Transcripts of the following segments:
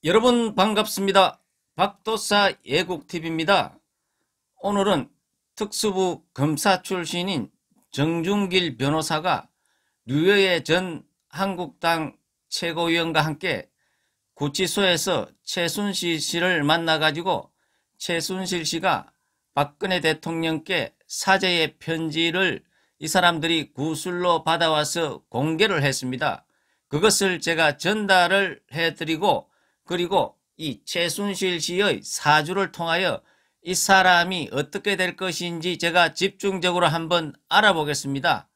여러분 반갑습니다. 박도사 예국TV입니다. 오늘은 특수부 검사 출신인 정준길 변호사가 류여의 전 한국당 최고위원과 함께 구치소에서 최순실 씨를 만나가지고 최순실 씨가 박근혜 대통령께 사죄의 편지를 이 사람들이 구술로 받아와서 공개를 했습니다. 그것을 제가 전달을 해드리고, 그리고 이 최순실 씨의 사주를 통하여 이 사람이 어떻게 될 것인지 제가 집중적으로 한번 알아보겠습니다.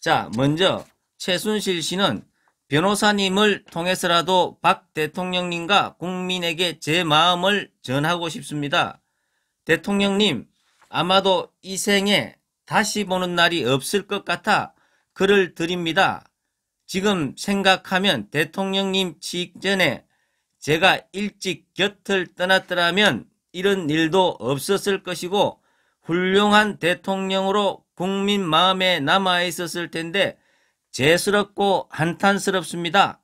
자, 먼저 최순실 씨는 변호사님을 통해서라도 박 대통령님과 국민에게 제 마음을 전하고 싶습니다. 대통령님, 아마도 이 생에 다시 보는 날이 없을 것 같아 글을 드립니다. 지금 생각하면 대통령님 직전에 제가 일찍 곁을 떠났더라면 이런 일도 없었을 것이고 훌륭한 대통령으로 국민 마음에 남아있었을 텐데 죄스럽고 한탄스럽습니다.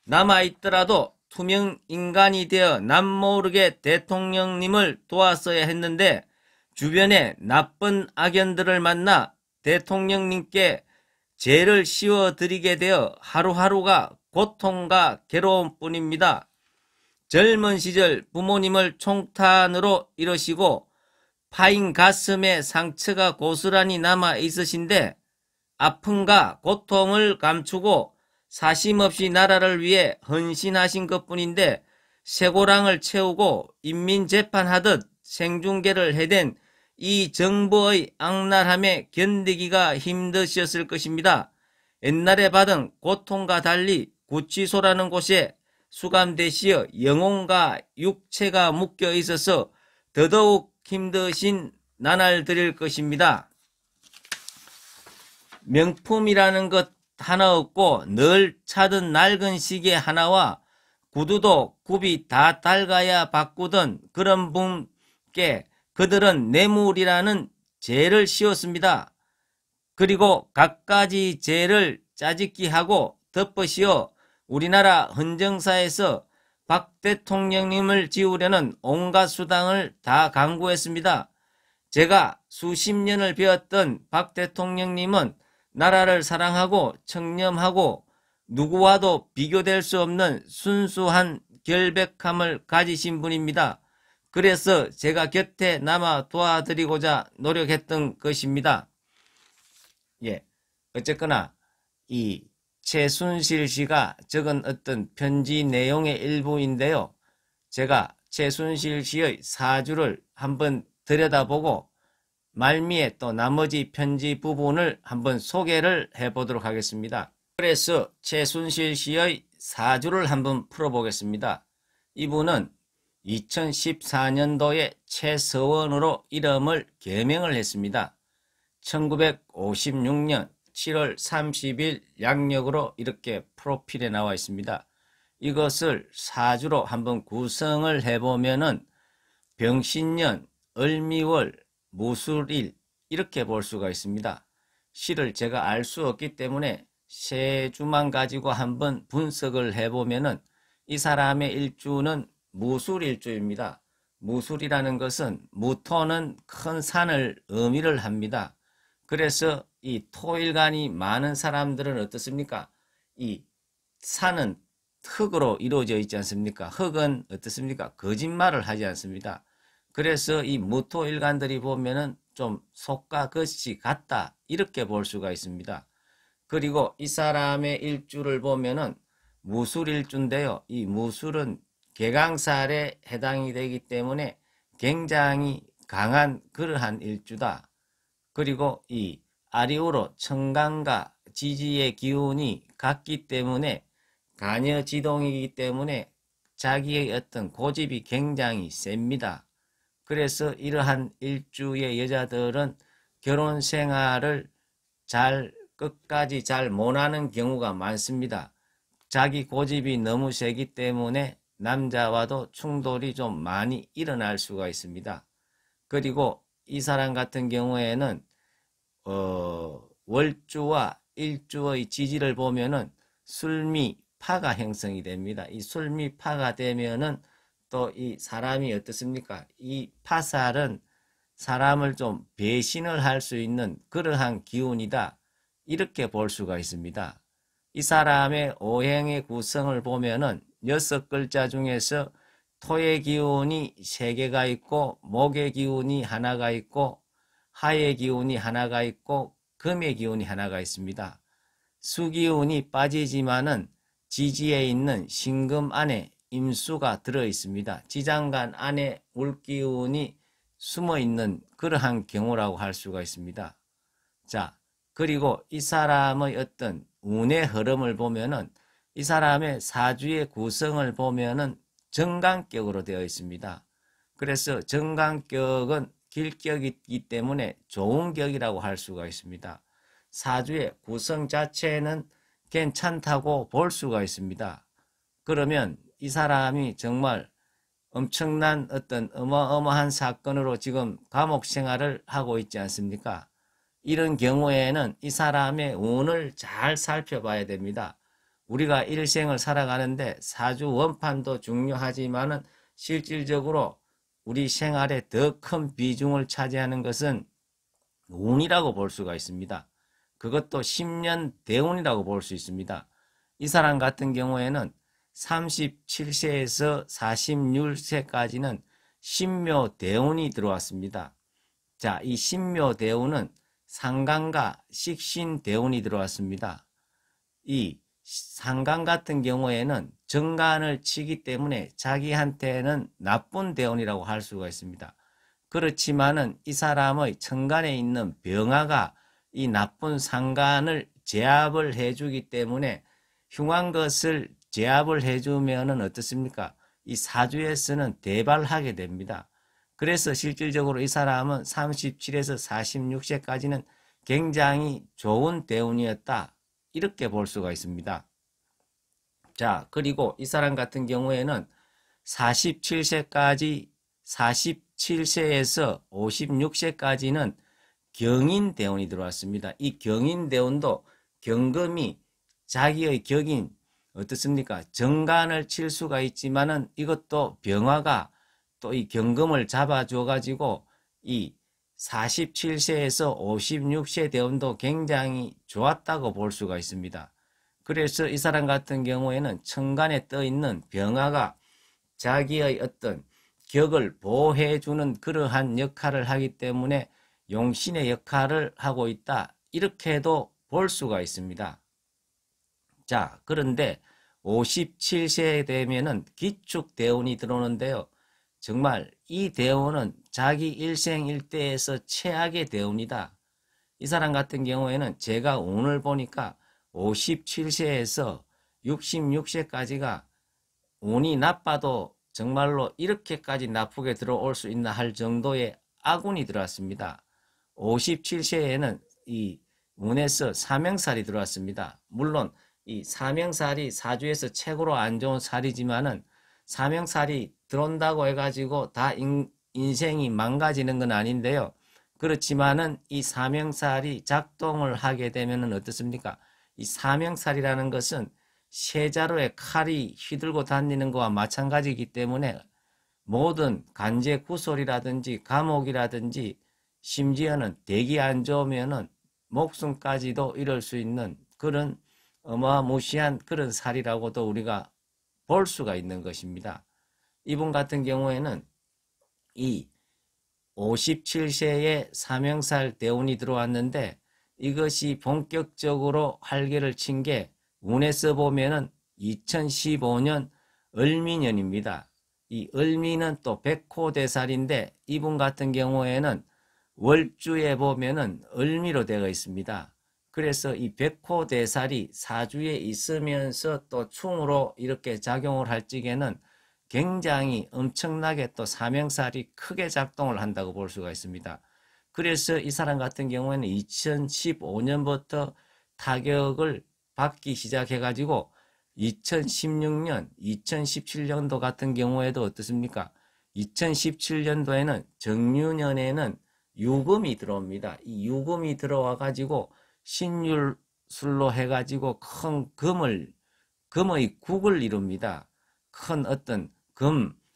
남아있더라도 투명 인간이 되어 남모르게 대통령님을 도왔어야 했는데 주변에 나쁜 악연들을 만나 대통령님께 죄를 씌워드리게 되어 하루하루가 고통과 괴로움 뿐입니다. 젊은 시절 부모님을 총탄으로 잃으시고 파인 가슴에 상처가 고스란히 남아 있으신데 아픔과 고통을 감추고 사심없이 나라를 위해 헌신하신 것뿐인데 쇠고랑을 채우고 인민재판하듯 생중계를 해댄 이 정부의 악랄함에 견디기가 힘드셨을 것입니다. 옛날에 받은 고통과 달리 구치소라는 곳에 수감되시어 영혼과 육체가 묶여 있어서 더더욱 힘드신 나날들일 것입니다. 명품이라는 것 하나 없고 늘 차던 낡은 시계 하나와 구두도 굽이 다 닳아야 바꾸던 그런 분께 그들은 뇌물이라는 죄를 씌웠습니다. 그리고 갖가지 죄를 짜집기 하고 덮으시어 우리나라 헌정사에서 박 대통령님을 지우려는 온갖 수단을 다 강구했습니다. 제가 수십 년을 배웠던 박 대통령님은 나라를 사랑하고 청렴하고 누구와도 비교될 수 없는 순수한 결백함을 가지신 분입니다. 그래서 제가 곁에 남아 도와드리고자 노력했던 것입니다. 어쨌거나 이 최순실 씨가 적은 어떤 편지 내용의 일부인데요. 제가 최순실 씨의 사주를 한번 들여다보고 말미에 또 나머지 편지 부분을 한번 소개를 해보도록 하겠습니다. 그래서 최순실 씨의 사주를 한번 풀어보겠습니다. 이분은 2014년도에 최서원으로 이름을 개명을 했습니다. 1956년 7월 30일 양력으로 이렇게 프로필에 나와 있습니다. 이것을 사주로 한번 구성을 해보면은 병신년, 을미월, 무술일 이렇게 볼 수가 있습니다. 시를 제가 알 수 없기 때문에 세 주만 가지고 한번 분석을 해보면은 이 사람의 일주는 무술일주입니다. 무술이라는 것은 무토는 큰 산을 의미를 합니다. 그래서 이 토일간이 많은 사람들은 어떻습니까? 이 산은 흙으로 이루어져 있지 않습니까? 흙은 어떻습니까? 거짓말을 하지 않습니다. 그래서 이 무토일간들이 보면은 좀 속과 겉이 같다 이렇게 볼 수가 있습니다. 그리고 이 사람의 일주를 보면은 무술일주인데요. 이 무술은 개강살에 해당이 되기 때문에 굉장히 강한 그러한 일주다. 그리고 이 아리오로 청강과 지지의 기운이 같기 때문에 간여지동이기 때문에 자기의 어떤 고집이 굉장히 셉니다. 그래서 이러한 일주의 여자들은 결혼 생활을 끝까지 잘 못하는 경우가 많습니다. 자기 고집이 너무 세기 때문에 남자와도 충돌이 좀 많이 일어날 수가 있습니다. 그리고 이 사람 같은 경우에는 월주와 일주의 지지를 보면은 술미, 술미파가 형성이 됩니다. 이 술미파가 되면은 또 이 사람이 어떻습니까? 이 파살은 사람을 좀 배신을 할 수 있는 그러한 기운이다. 이렇게 볼 수가 있습니다. 이 사람의 오행의 구성을 보면은 6글자 중에서 토의 기운이 3개가 있고, 목의 기운이 하나가 있고, 화의 기운이 하나가 있고, 금의 기운이 하나가 있습니다. 수기운이 빠지지만은 지지에 있는 신금 안에 임수가 들어 있습니다. 지장간 안에 물기운이 숨어 있는 그러한 경우라고 할 수가 있습니다. 자, 그리고 이 사람의 어떤 운의 흐름을 보면은 이 사람의 사주의 구성을 보면은 정강격으로 되어 있습니다. 그래서 정강격은 길격이기 때문에 좋은 격이라고 할 수가 있습니다. 사주의 구성 자체는 괜찮다고 볼 수가 있습니다. 그러면 이 사람이 정말 엄청난 어떤 어마어마한 사건으로 지금 감옥 생활을 하고 있지 않습니까? 이런 경우에는 이 사람의 운을 잘 살펴봐야 됩니다. 우리가 일생을 살아가는데 사주 원판도 중요하지만은 실질적으로 우리 생활에 더 큰 비중을 차지하는 것은 운이라고 볼 수가 있습니다. 그것도 10년 대운이라고 볼 수 있습니다. 이 사람 같은 경우에는 37세에서 46세까지는 신묘 대운이 들어왔습니다. 자, 이 신묘 대운은 상간과 식신 대운이 들어왔습니다. 이 상간 같은 경우에는 정간을 치기 때문에 자기한테는 나쁜 대운이라고 할 수가 있습니다. 그렇지만은 이 사람의 천간에 있는 병화가 이 나쁜 상간을 제압을 해주기 때문에 흉한 것을 제압을 해주면은 어떻습니까? 이 사주에서는 대발하게 됩니다. 그래서 실질적으로 이 사람은 37에서 46세까지는 굉장히 좋은 대운이었다. 이렇게 볼 수가 있습니다. 자, 그리고 이 사람 같은 경우에는 47세까지 47세에서 56세까지는 경인대운이 들어왔습니다. 이 경인대운도 경금이 자기의 격인 어떻습니까? 정간을 칠 수가 있지만은 이것도 병화가 또 이 경금을 잡아줘 가지고 이 47세에서 56세 대운도 굉장히 좋았다고 볼 수가 있습니다. 그래서 이 사람 같은 경우에는 천간에 떠 있는 병화가 자기의 어떤 격을 보호해주는 그러한 역할을 하기 때문에 용신의 역할을 하고 있다. 이렇게도 볼 수가 있습니다. 자, 그런데 57세에 되면은 기축대운이 들어오는데요. 정말 이 대운은 자기 일생일대에서 최악의 대운이다. 이 사람 같은 경우에는 제가 운을 보니까 57세에서 66세까지가 운이 나빠도 정말로 이렇게까지 나쁘게 들어올 수 있나 할 정도의 악운이 들어왔습니다. 57세에는 이 운에서 사명살이 들어왔습니다. 물론 이 사명살이 사주에서 최고로 안 좋은 살이지만은 사명살이 들어온다고 해가지고 다 인생이 망가지는 건 아닌데요. 그렇지만은 이 사명살이 작동을 하게 되면은 어떻습니까? 이 사명살이라는 것은 세자루에 칼이 휘들고 다니는 것과 마찬가지이기 때문에 모든 간제 구솔이라든지 감옥이라든지 심지어는 대기 안 좋으면은 목숨까지도 잃을 수 있는 그런 어마무시한 그런 살이라고도 우리가 볼 수가 있는 것입니다. 이분 같은 경우에는 이 57세에 사명살 대운이 들어왔는데 이것이 본격적으로 활개를 친 게 운에서 보면은 2015년 을미년입니다. 이 을미는 또 백호대살인데 이분 같은 경우에는 월주에 보면은 을미로 되어 있습니다. 그래서 이 백호대살이 사주에 있으면서 또 충으로 이렇게 작용을 할 적에는 굉장히 엄청나게 또 사명살이 크게 작동을 한다고 볼 수가 있습니다. 그래서 이 사람 같은 경우에는 2015년부터 타격을 받기 시작해가지고 2016년, 2017년도 같은 경우에도 어떻습니까? 2017년도에는 정유년에는 유금이 들어옵니다. 이 유금이 들어와가지고 신율술로 해가지고 큰 금의 국을 이룹니다. 큰 어떤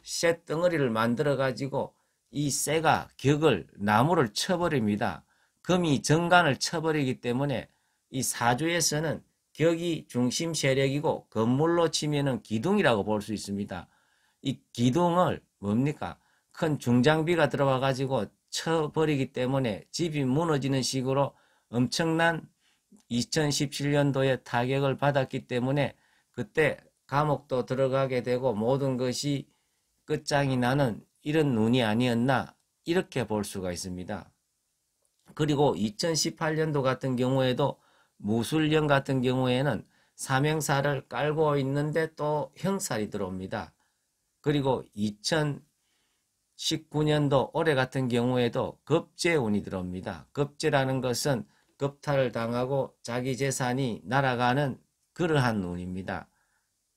쇠 덩어리를 만들어 가지고 이 쇠가 격을 나무를 쳐버립니다. 금이 정관을 쳐버리기 때문에 이 사주에서는 격이 중심 세력이고 건물로 치면은 기둥이라고 볼 수 있습니다. 이 기둥을 뭡니까? 큰 중장비가 들어와 가지고 쳐버리기 때문에 집이 무너지는 식으로 엄청난 2017년도에 타격을 받았기 때문에 그때 감옥도 들어가게 되고 모든 것이 끝장이 나는 이런 운이 아니었나 이렇게 볼 수가 있습니다. 그리고 2018년도 같은 경우에도 무술년 같은 경우에는 사명살을 깔고 있는데 또 형살이 들어옵니다. 그리고 2019년도 올해 같은 경우에도 급제운이 들어옵니다. 급제라는 것은 급탈을 당하고 자기 재산이 날아가는 그러한 운입니다.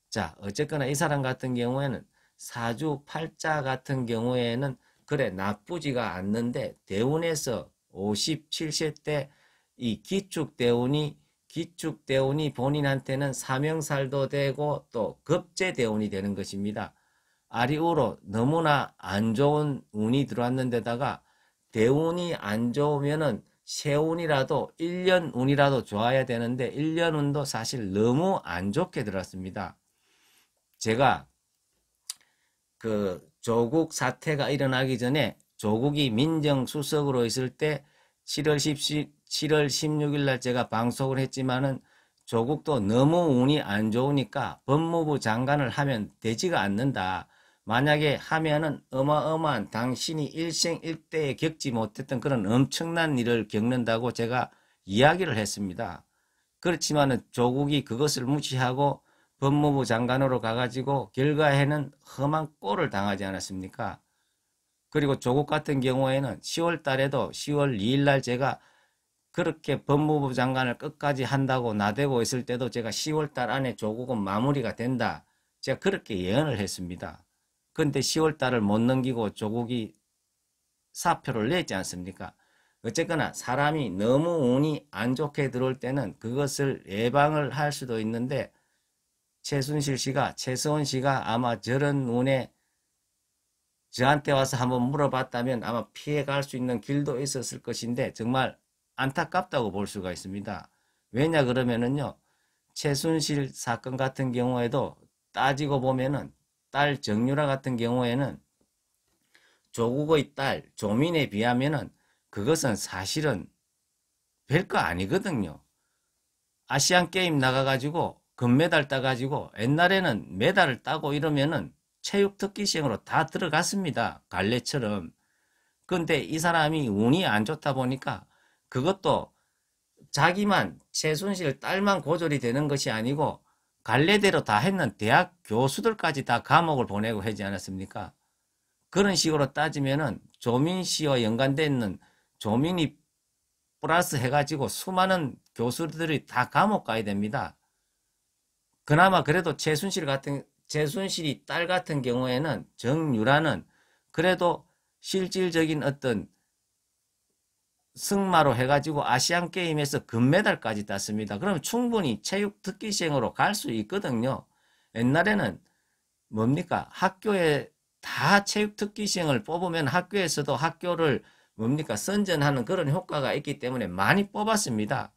자, 어쨌거나 이 사람 같은 경우에는 사주 팔자 같은 경우에는 그래 나쁘지가 않는데 대운에서 57세 때 이 기축대운이 본인한테는 사명살도 되고 또 급제대운이 되는 것입니다. 아리우로 너무나 안 좋은 운이 들어왔는데다가 대운이 안 좋으면은 세운이라도 1년 운이라도 좋아야 되는데 1년 운도 사실 너무 안 좋게 들었습니다. 제가 그 조국 사태가 일어나기 전에 조국이 민정수석으로 있을 때 7월 16일 날 제가 방송을 했지만은 조국도 너무 운이 안 좋으니까 법무부 장관을 하면 되지가 않는다. 만약에 하면은 어마어마한 당신이 일생일대에 겪지 못했던 그런 엄청난 일을 겪는다고 제가 이야기를 했습니다. 그렇지만은 조국이 그것을 무시하고 법무부 장관으로 가가지고 결과에는 험한 꼴을 당하지 않았습니까? 그리고 조국 같은 경우에는 10월 달에도 10월 2일 날 제가 그렇게 법무부 장관을 끝까지 한다고 나대고 있을 때도 제가 10월 달 안에 조국은 마무리가 된다. 제가 그렇게 예언을 했습니다. 근데 10월 달을 못 넘기고 조국이 사표를 냈지 않습니까? 어쨌거나 사람이 너무 운이 안 좋게 들어올 때는 그것을 예방을 할 수도 있는데 최순실 씨가, 최수원 씨가 아마 저런 운에 저한테 와서 한번 물어봤다면 아마 피해갈 수 있는 길도 있었을 것인데 정말 안타깝다고 볼 수가 있습니다. 왜냐 그러면은요, 최순실 사건 같은 경우에도 따지고 보면은 딸 정유라 같은 경우에는 조국의 딸 조민에 비하면은 그것은 사실은 별거 아니거든요. 아시안 게임 나가가지고 금메달 따가지고 옛날에는 메달을 따고 이러면은 체육 특기생으로 다 들어갔습니다. 갈래처럼. 근데 이 사람이 운이 안 좋다 보니까 그것도 자기만 최순실 딸만 고졸이 되는 것이 아니고 갈래대로 다 했는 대학 교수들까지 다 감옥을 보내고 하지 않았습니까? 그런 식으로 따지면은 조민 씨와 연관되어 있는 조민이 플러스 해가지고 수많은 교수들이 다 감옥 가야 됩니다. 그나마 그래도 최순실이 딸 같은 경우에는 정유라는 그래도 실질적인 어떤 승마로 해가지고 아시안 게임에서 금메달까지 땄습니다. 그럼 충분히 체육 특기생으로 갈 수 있거든요. 옛날에는 뭡니까? 학교에 다 체육 특기생을 뽑으면 학교에서도 학교를 뭡니까? 선전하는 그런 효과가 있기 때문에 많이 뽑았습니다.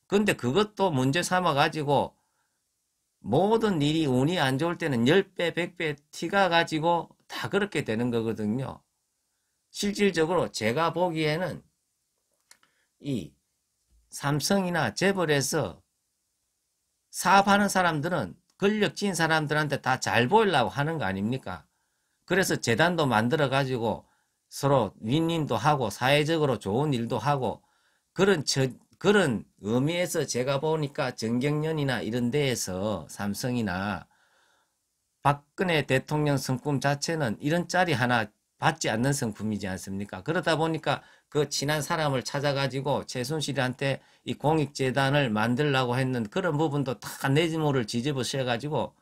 근데 그것도 문제 삼아 가지고 모든 일이 운이 안 좋을 때는 10배, 100배 티가 가지고 다 그렇게 되는 거거든요. 실질적으로 제가 보기에는 이 삼성이나 재벌에서 사업하는 사람들은 권력진 사람들한테 다 잘 보이려고 하는 거 아닙니까? 그래서 재단도 만들어 가지고 서로 윈윈도 하고 사회적으로 좋은 일도 하고 그런 의미에서 제가 보니까 정경련이나 이런 데에서 삼성이나 박근혜 대통령 성품 자체는 이런 짤이 하나 받지 않는 성품이지 않습니까? 그러다 보니까 그 친한 사람을 찾아가지고 최순실한테 이 공익재단을 만들려고 했는 그런 부분도 다 내지모를 뒤집어 씌워가지고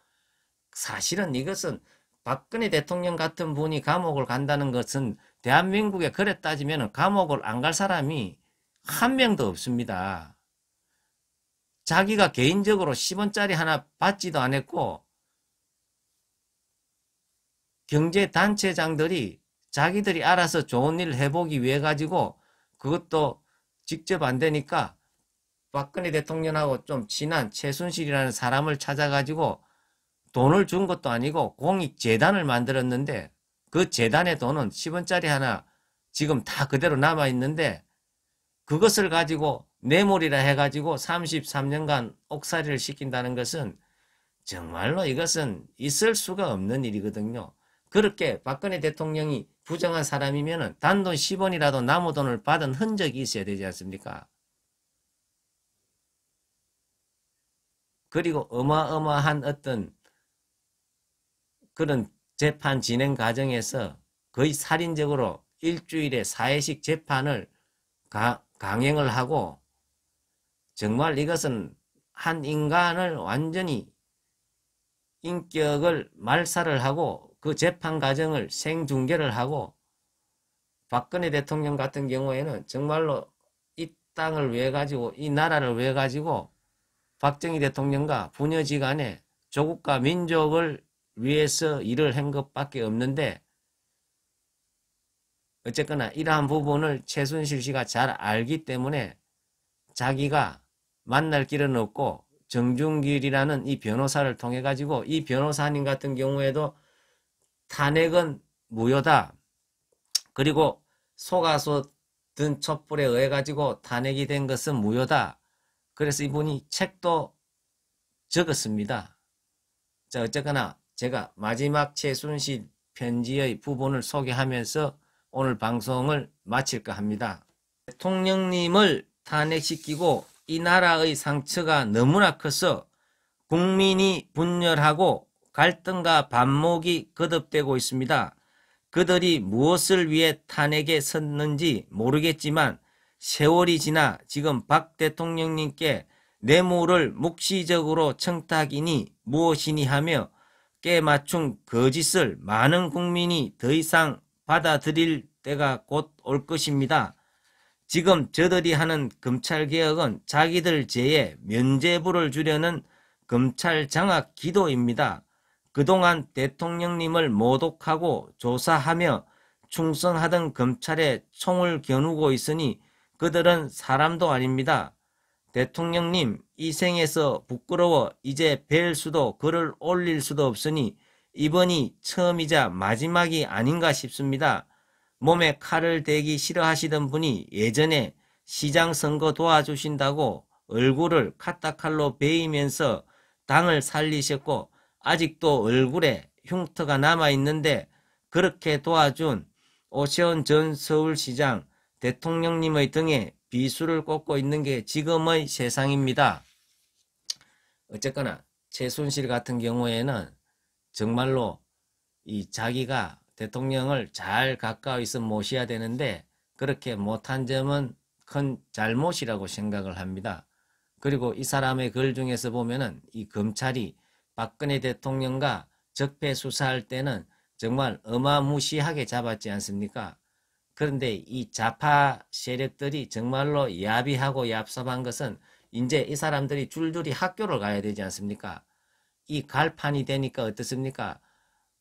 사실은 이것은 박근혜 대통령 같은 분이 감옥을 간다는 것은 대한민국에 그래 따지면 감옥을 안 갈 사람이 한 명도 없습니다. 자기가 개인적으로 10원짜리 하나 받지도 않았고 경제단체장들이 자기들이 알아서 좋은 일을 해보기 위해 가지고 그것도 직접 안 되니까 박근혜 대통령하고 좀 친한 최순실이라는 사람을 찾아가지고 돈을 준 것도 아니고 공익재단을 만들었는데 그 재단의 돈은 10원짜리 하나 지금 다 그대로 남아있는데 그것을 가지고 뇌물이라 해가지고 33년간 옥살이를 시킨다는 것은 정말로 이것은 있을 수가 없는 일이거든요. 그렇게 박근혜 대통령이 부정한 사람이면 단돈 10원이라도 남의 돈을 받은 흔적이 있어야 되지 않습니까? 그리고 어마어마한 어떤 그런 재판 진행 과정에서 거의 살인적으로 일주일에 4회씩 재판을 강행을 하고 정말 이것은 한 인간을 완전히 인격을 말살을 하고 그 재판 과정을 생중계를 하고 박근혜 대통령 같은 경우에는 정말로 이 땅을 위해 가지고 이 나라를 위해 가지고 박정희 대통령과 부녀지간에 조국과 민족을 위해서 일을 한 것밖에 없는데 어쨌거나 이러한 부분을 최순실 씨가 잘 알기 때문에 자기가 만날 길은 없고 정준길이라는 이 변호사를 통해 가지고 이 변호사님 같은 경우에도 탄핵은 무효다. 그리고 속아서 든 촛불에 의해 가지고 탄핵이 된 것은 무효다. 그래서 이분이 책도 적었습니다. 자, 어쨌거나 제가 마지막 최순실 편지의 부분을 소개하면서 오늘 방송을 마칠까 합니다. 대통령님을 탄핵시키고 이 나라의 상처가 너무나 커서 국민이 분열하고 갈등과 반목이 거듭되고 있습니다. 그들이 무엇을 위해 탄핵에 섰는지 모르겠지만 세월이 지나 지금 박 대통령님께 뇌물을 묵시적으로 청탁이니 무엇이니 하며 깨맞춘 거짓을 많은 국민이 더 이상 받아들일 때가 곧 올 것입니다. 지금 저들이 하는 검찰개혁은 자기들 죄에 면죄부를 주려는 검찰 장악 기도입니다. 그동안 대통령님을 모독하고 조사하며 충성하던 검찰에 총을 겨누고 있으니 그들은 사람도 아닙니다. 대통령님, 이 생에서 부끄러워 이제 뵐 수도 글을 올릴 수도 없으니 이번이 처음이자 마지막이 아닌가 싶습니다. 몸에 칼을 대기 싫어하시던 분이 예전에 시장 선거 도와주신다고 얼굴을 카타칼로 베이면서 당을 살리셨고 아직도 얼굴에 흉터가 남아있는데 그렇게 도와준 오세훈 전 서울시장 대통령님의 등에 비수를 꽂고 있는 게 지금의 세상입니다. 어쨌거나 최순실 같은 경우에는 정말로 이 자기가 대통령을 잘 가까이서 모셔야 되는데 그렇게 못한 점은 큰 잘못이라고 생각을 합니다. 그리고 이 사람의 글 중에서 보면은 이 검찰이 박근혜 대통령과 적폐 수사할 때는 정말 어마무시하게 잡았지 않습니까? 그런데 이 좌파 세력들이 정말로 야비하고 얍삽한 것은 이제 이 사람들이 줄줄이 학교를 가야 되지 않습니까? 이 갈판이 되니까 어떻습니까?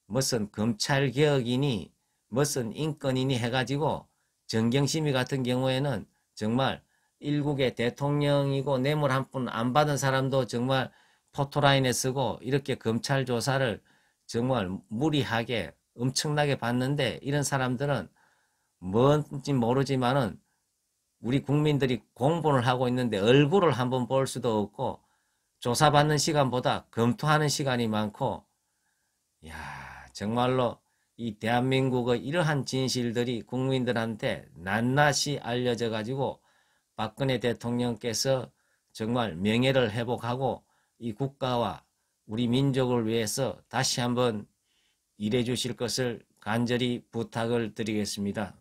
무슨 검찰개혁이니 무슨 인권이니 해가지고 정경심이 같은 경우에는 정말 일국의 대통령이고 뇌물 한 푼 안 받은 사람도 정말 포토라인에 쓰고 이렇게 검찰 조사를 정말 무리하게 엄청나게 받는데 이런 사람들은 뭔지 모르지만은 우리 국민들이 공부를 하고 있는데 얼굴을 한번 볼 수도 없고 조사받는 시간보다 검토하는 시간이 많고 야 정말로 이 대한민국의 이러한 진실들이 국민들한테 낱낱이 알려져 가지고 박근혜 대통령께서 정말 명예를 회복하고 이 국가와 우리 민족을 위해서 다시 한번 일해 주실 것을 간절히 부탁을 드리겠습니다.